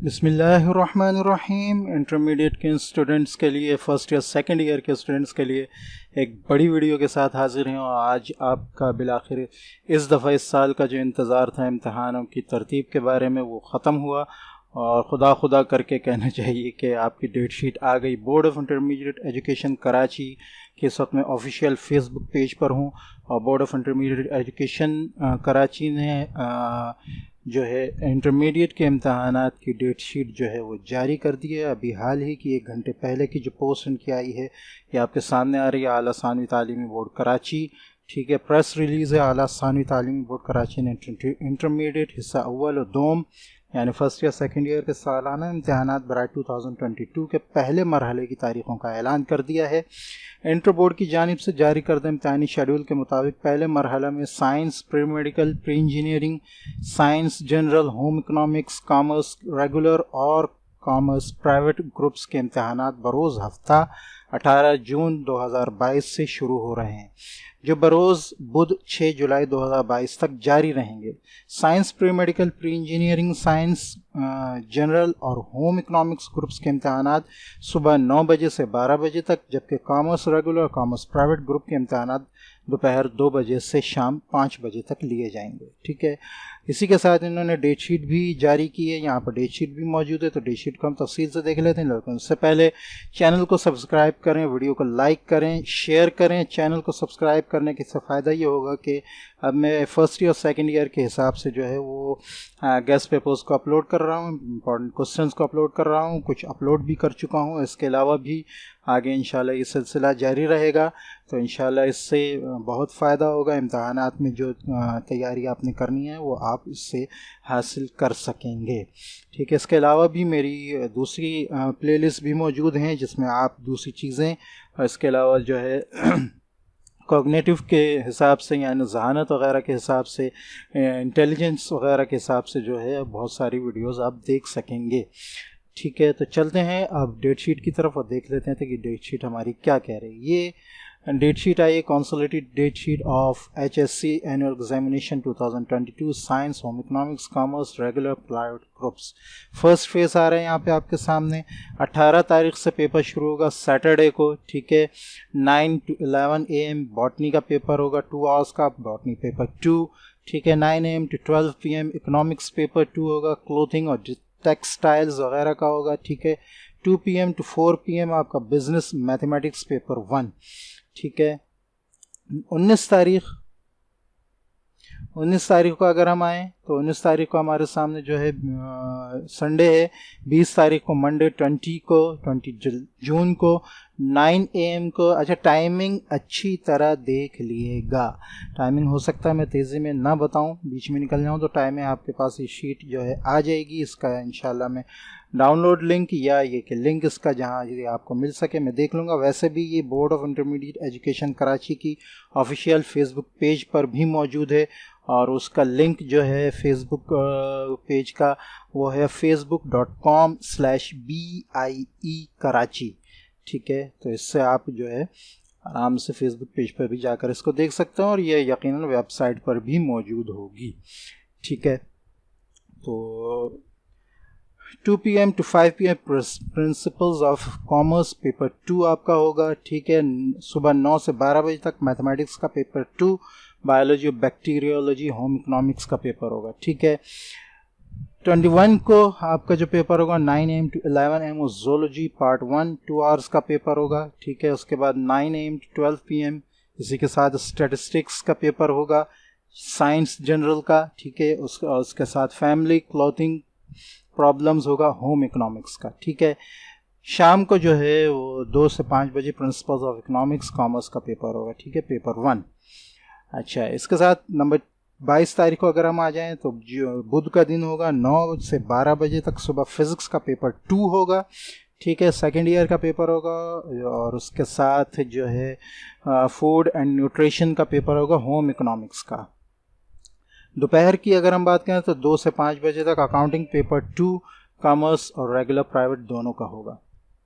बिस्मिल्लाहिर्रहमानिर्रहीम। इंटरमीडिएट के स्टूडेंट्स के लिए, फ़र्स्ट या सेकंड ईयर के स्टूडेंट्स के लिए एक बड़ी वीडियो के साथ हाजिर हैं। और आज आपका बिलाखिर इस दफ़ा इस साल का जो इंतज़ार था इम्तहानों की तरतीब के बारे में, वो ख़त्म हुआ और खुदा खुदा करके कहना चाहिए कि आपकी डेट शीट आ गई। Board of intermediate education Karachi के इस वक्त मैं ऑफिशियल फेसबुक पेज पर हूँ और board of intermediate education Karachi ने जो है इंटरमीडिएट के इम्तहानात की डेट शीट जो है वो जारी कर दी है। अभी हाल ही की 1 घंटे पहले की जो पोस्ट इनकी आई है ये आपके सामने आ रही है। आला सानवी तालीमी बोर्ड कराची, ठीक है, प्रेस रिलीज़ है। आला सानवी तालीमी बोर्ड कराची ने इंटरमीडिएट हिस्सा अव्वल और दोम यानी फ़र्स्ट या सेकंड ईयर के सालाना इम्तहानात बराए 2022 के पहले मरहले की तारीख़ों का ऐलान कर दिया है। इंटर बोर्ड की जानिब से जारी करदा इम्तहानी शेड्यूल के मुताबिक पहले मरहला में science, pre medical, pre engineering, science general, home economics, commerce regular और कॉमर्स प्राइवेट ग्रुप्स के इम्तहानात बरोज़ हफ्ता 18 जून 2022 से शुरू हो रहे हैं, जो बरोज़ बुध 6 जुलाई 2022 तक जारी रहेंगे। Science, pre medical, pre engineering, science general और होम इकनॉमिक्स ग्रुप्स के इम्तहानात सुबह 9 बजे से 12 बजे तक, जबकि कॉमर्स रेगुलर और कॉमर्स प्राइवेट ग्रुप के इम्तहानात दोपहर 2 बजे से शाम 5 बजे तक लिए जाएंगे। ठीक है, इसी के साथ इन्होंने डेट शीट भी जारी की है। यहाँ पर डेट शीट भी मौजूद है, तो डेट शीट को हम तफसील से देख लेते हैं। लेकिन उससे पहले चैनल को सब्सक्राइब करें, वीडियो को लाइक करें, शेयर करें। चैनल को सब्सक्राइब करने के से फ़ायदा ये होगा कि अब मैं फर्स्ट ईयर और सेकंड ईयर के हिसाब से जो है वो गेस्ट पेपर्स को अपलोड कर रहा हूँ, इंपॉर्टेंट क्वेश्चंस को अपलोड कर रहा हूँ, कुछ अपलोड भी कर चुका हूँ। इसके अलावा भी आगे इंशाल्लाह ये सिलसिला जारी रहेगा, तो इंशाल्लाह इससे बहुत फ़ायदा होगा। इम्तहानात में जो तैयारी आपने करनी है वो आप इससे हासिल कर सकेंगे। ठीक है, इसके अलावा भी मेरी दूसरी प्लेलिस्ट भी मौजूद हैं जिसमें आप दूसरी चीज़ें, और इसके अलावा जो है कॉग्निटिव के हिसाब से यानी ज़हानत वगैरह के हिसाब से, इंटेलिजेंस वगैरह के हिसाब से जो है बहुत सारी वीडियोस आप देख सकेंगे। ठीक है, तो चलते हैं अब डेट शीट की तरफ और देख लेते हैं कि डेट शीट हमारी क्या कह रही है। ये डेट शीट आई है, consolidated date sheet of HSC annual examination 2022 science, home economics, commerce regular private groups. First phase आ रहे हैं यहाँ पे आपके सामने। 18 तारीख से पेपर शुरू होगा सैटरडे को। ठीक है, 9 to 11 AM बॉटनी का पेपर होगा, 2 आवर्स का बॉटनी पेपर 2। ठीक है, 9 AM to 12 PM economics paper 2 होगा, क्लोथिंग और टेक्सटाइल्स वगैरह का होगा। ठीक है, 2 PM to 4 PM आपका बिजनेस मैथमेटिक्स पेपर 1। ठीक है, 19 तारीख को अगर हम आएँ तो 19 तारीख को हमारे सामने जो है संडे है। 20 तारीख को मंडे 20 जून को 9 AM को। अच्छा, टाइमिंग अच्छी तरह देख लीजिएगा। टाइमिंग हो सकता है मैं तेज़ी में ना बताऊं, बीच में निकल जाऊं, तो टाइमिंग आपके पास ये शीट जो है आ जाएगी। इसका इंशाल्लाह मैं डाउनलोड लिंक या ये कि लिंक इसका जहाँ ये आपको मिल सके मैं देख लूँगा। वैसे भी ये board of intermediate education Karachi की ऑफिशियल फेसबुक पेज पर भी मौजूद है और उसका लिंक जो है फेसबुक पेज का वो है facebook.com/BIE कराची। ठीक है, तो इससे आप जो है आराम से फेसबुक पेज पर भी जाकर इसको देख सकते हैं और ये यकीनन वेबसाइट पर भी मौजूद होगी। ठीक है, तो 2 PM to 5 PM principles of commerce paper 2 आपका होगा। ठीक है, सुबह 9 से 12 बजे तक मैथमेटिक्स का पेपर 2, बायोलॉजी और बैक्टीरियोलॉजी, होम इकोनॉमिक्स का पेपर होगा। ठीक है, 21 को आपका जो पेपर होगा 9 AM to 11 AM वो जोलॉजी पार्ट 1 2 आवर्स का पेपर होगा। ठीक है, उसके बाद 9 AM to 12 PM इसी के साथ स्टैटिस्टिक्स का पेपर होगा, साइंस जनरल का। ठीक है, उसके साथ फैमिली क्लॉथिंग प्रॉब्लम्स होगा, होम इकोनॉमिक्स का। ठीक है, शाम को जो है वो 2 से 5 बजे प्रिंसिपल्स ऑफ इकोनॉमिक्स कॉमर्स का पेपर होगा। ठीक है, पेपर 1। अच्छा, इसके साथ नंबर 22 तारीख को अगर हम आ जाएं तो जो बुध का दिन होगा 9 से 12 बजे तक सुबह फिज़िक्स का पेपर 2 होगा। ठीक है, सेकेंड ईयर का पेपर होगा और उसके साथ जो है फूड एंड न्यूट्रिशन का पेपर होगा, होम इकोनॉमिक्स का। दोपहर की अगर हम बात करें तो 2 से 5 बजे तक अकाउंटिंग पेपर 2 कॉमर्स और रेगुलर प्राइवेट दोनों का होगा।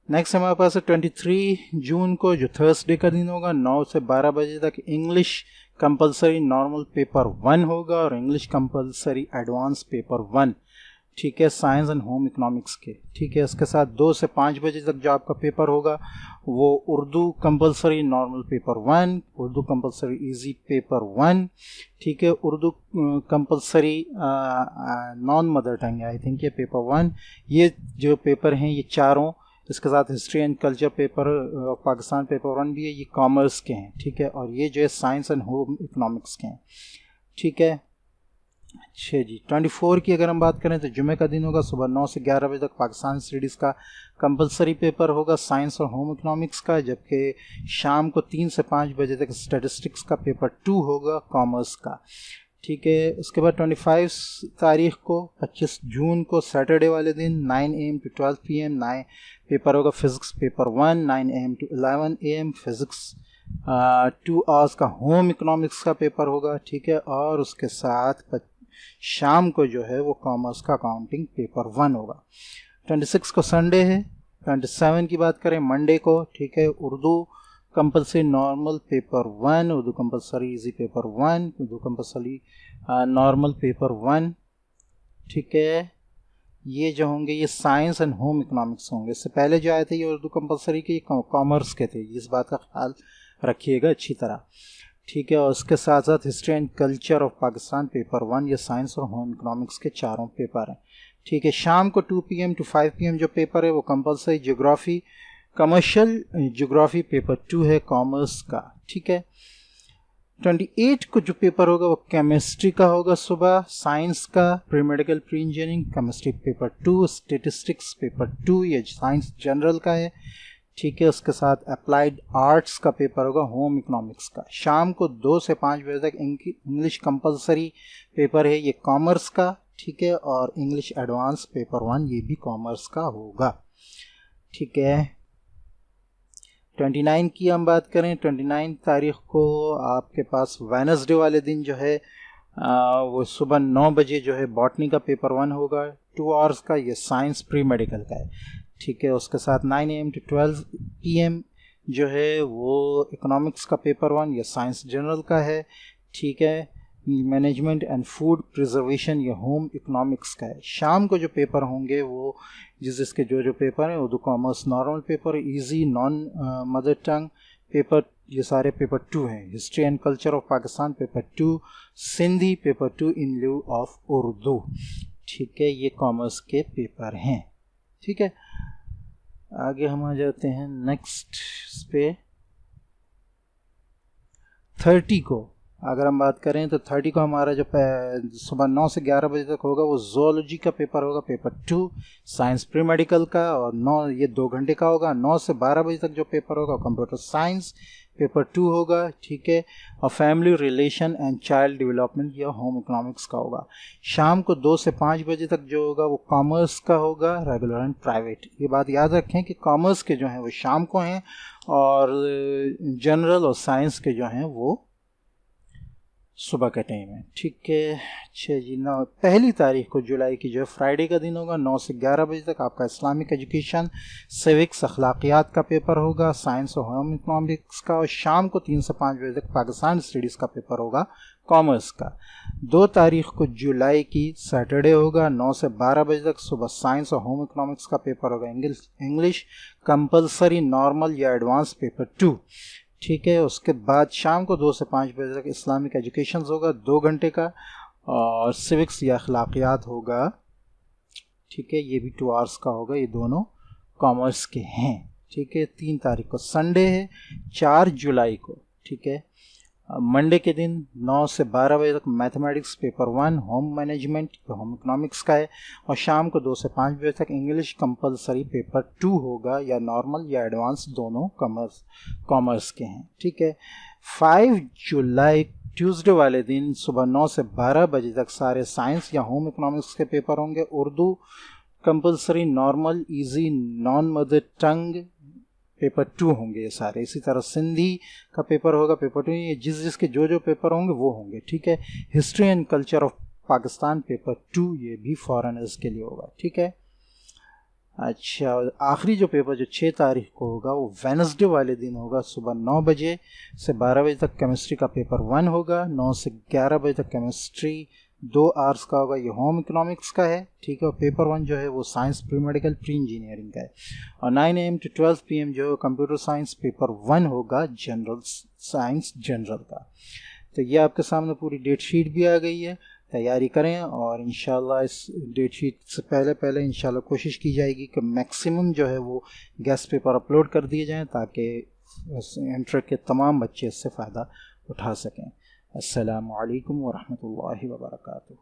नेक्स्ट हमारे पास है 23 जून को जो थर्सडे का दिन होगा, 9 से 12 बजे तक इंग्लिश कंपलसरी नॉर्मल पेपर 1 होगा और इंग्लिश कंपलसरी एडवांस पेपर 1। ठीक है, साइंस एंड होम इकोनॉमिक्स के। ठीक है, इसके साथ 2 से 5 बजे तक जो आपका पेपर होगा वो Urdu compulsory normal paper 1, Urdu compulsory easy paper 1, ठीक है, Urdu compulsory non mother tongue I think ये पेपर 1। ये जो पेपर हैं ये चारों, इसके साथ history and culture paper Pakistan paper 1 भी है, ये कॉमर्स के हैं। ठीक है, और ये जो है साइंस एंड होम इकोनॉमिक्स के हैं। ठीक है, अच्छा जी, 24 की अगर हम बात करें तो जुमे का दिन होगा, सुबह 9 से 11 बजे तक पाकिस्तान स्टडीज़ का कंपलसरी पेपर होगा साइंस और होम इकोनॉमिक्स का, जबकि शाम को 3 से 5 बजे तक स्टैटिस्टिक्स का पेपर 2 होगा कॉमर्स का। ठीक है, उसके बाद 25 तारीख को 25 जून को सैटरडे वाले दिन 9 AM to 12 PM 9 पेपर होगा physics paper 1, 9 AM to 11 AM physics 2 hours का होम इकोनॉमिक्स का पेपर होगा। ठीक है, और उसके साथ शाम को जो है वो कॉमर्स का अकाउंटिंग पेपर 1 होगा। 26 को संडे है। 27 की बात करें मंडे को, ठीक है, Urdu compulsory normal paper 1, Urdu compulsory easy paper 1, Urdu compulsory normal paper 1। ठीक है, ये जो होंगे ये साइंस एंड होम इकोनॉमिक्स होंगे। इससे पहले जो आए थे ये उर्दू कंपलसरी के, ये कॉमर्स के थे, इस बात का ख्याल रखिएगा अच्छी तरह। ठीक है, और उसके साथ साथ history and culture of Pakistan paper 1, ये साइंस और होम इकोनॉमिक्स के चारों पेपर हैं। ठीक है, शाम को 2 PM to 5 PM जो पेपर है वो compulsory geography commercial geography paper 2 है कॉमर्स का। ठीक है, 28 को जो पेपर होगा वो केमिस्ट्री का होगा सुबह, साइंस का pre medical pre engineering chemistry paper 2, statistics paper 2 ये साइंस जनरल का है। ठीक है, उसके साथ अप्लाइड आर्ट्स का पेपर होगा होम इकोनॉमिक्स का। शाम को 2 से 5 बजे तक इंग्लिश कंपलसरी पेपर है ये कॉमर्स का। ठीक है, और इंग्लिश एडवांस पेपर 1 ये भी कॉमर्स का होगा। ठीक है, 29 की हम बात करें, 29 तारीख को आपके पास वेडनेसडे वाले दिन जो है वो सुबह 9 बजे जो है बॉटनी का पेपर 1 होगा 2 आवर्स का, ये साइंस प्री मेडिकल का है। ठीक है, उसके साथ 9 AM to 12 PM जो है वो इकोनॉमिक्स का पेपर 1, ये साइंस जनरल का है। ठीक है, मैनेजमेंट एंड फूड प्रिजर्वेशन ये होम इकोनॉमिक्स का है। शाम को जो पेपर होंगे वो जिसके जो पेपर हैं Urdu commerce normal paper, easy non mother tongue paper, ये सारे पेपर 2 हैं। History and culture of Pakistan paper 2, Sindhi paper 2 in लिeu of Urdu. ठीक है, ये कॉमर्स के पेपर हैं। ठीक है, आगे हम आ जाते हैं नेक्स्ट पे 30 को अगर हम बात करें तो 30 को हमारा जो सुबह 9 से 11 बजे तक होगा वो जोलॉजी का पेपर होगा पेपर 2, साइंस प्री मेडिकल का, और 9 ये 2 घंटे का होगा। 9 से 12 बजे तक जो पेपर होगा कंप्यूटर साइंस पेपर 2 होगा। ठीक है, और family relation and child development या होम इकोनॉमिक्स का होगा। शाम को 2 से 5 बजे तक जो होगा वो कॉमर्स का होगा, रेगुलर एंड प्राइवेट। ये बात याद रखें कि कॉमर्स के जो हैं वो शाम को हैं और जनरल और साइंस के जो हैं वो सुबह के टाइम है। ठीक है, अच्छा जी, 1 तारीख को जुलाई की जो है फ्राइडे का दिन होगा, 9 से 11 बजे तक आपका इस्लामिक एजुकेशन सिविक्स अखलाकियात का पेपर होगा, साइंस और होम इकोनॉमिक्स का, और शाम को 3 से 5 बजे तक पाकिस्तान स्टडीज़ का पेपर होगा कॉमर्स का। 2 तारीख को जुलाई की सैटरडे होगा, 9 से 12 बजे तक सुबह साइंस और होम इकोनॉमिक्स का पेपर होगा, इंग्लिश कंपलसरी नॉर्मल या एडवांस पेपर 2। ठीक है, उसके बाद शाम को 2 से 5 बजे तक इस्लामिक एजुकेशन होगा 2 घंटे का, और सिविक्स या अखलाकियात होगा। ठीक है, ये भी 2 आवर्स का होगा, ये दोनों कॉमर्स के हैं। ठीक है, 3 तारीख को संडे है 4 जुलाई को। ठीक है, मंडे के दिन 9 से 12 बजे तक mathematics paper 1 home management home economics का है, और शाम को 2 से 5 बजे तक इंग्लिश कंपलसरी पेपर 2 होगा, या नॉर्मल या एडवांस दोनों कॉमर्स के हैं। ठीक है, 5 जुलाई ट्यूसडे वाले दिन सुबह 9 से 12 बजे तक सारे साइंस या होम इकोनॉमिक्स के पेपर होंगे, Urdu compulsory normal easy non mother tongue paper 2 होंगे ये सारे। इसी तरह सिंधी का पेपर होगा पेपर 2, ये जिसके जो पेपर होंगे वो होंगे। ठीक है, history and culture of Pakistan paper 2 ये भी फॉरेनर्स के लिए होगा। ठीक है, अच्छा, आखिरी जो पेपर जो 6 तारीख को होगा वो वेडनेसडे वाले दिन होगा, सुबह 9 बजे से 12 बजे तक केमिस्ट्री का पेपर 1 होगा, 9 से 11 बजे तक केमिस्ट्री 2 आवर्स का होगा, ये होम इकोनॉमिक्स का है, ठीक है। और पेपर 1 जो है वो science pre medical pre engineering का है। और 9 AM to 12 PM जो कंप्यूटर साइंस पेपर 1 होगा जनरल साइंस जनरल का। तो ये आपके सामने पूरी डेट शीट भी आ गई है, तैयारी करें। और इंशाल्लाह इस डेट शीट से पहले इंशाल्लाह कोशिश की जाएगी कि मैक्सिमम जो है वो गेस्ट पेपर अपलोड कर दिए जाएं ताकि इंटर के तमाम बच्चे इससे फ़ायदा उठा सकें। अस्सलामु अलैकुम वरहमतुल्लाहि वबरकातुहू।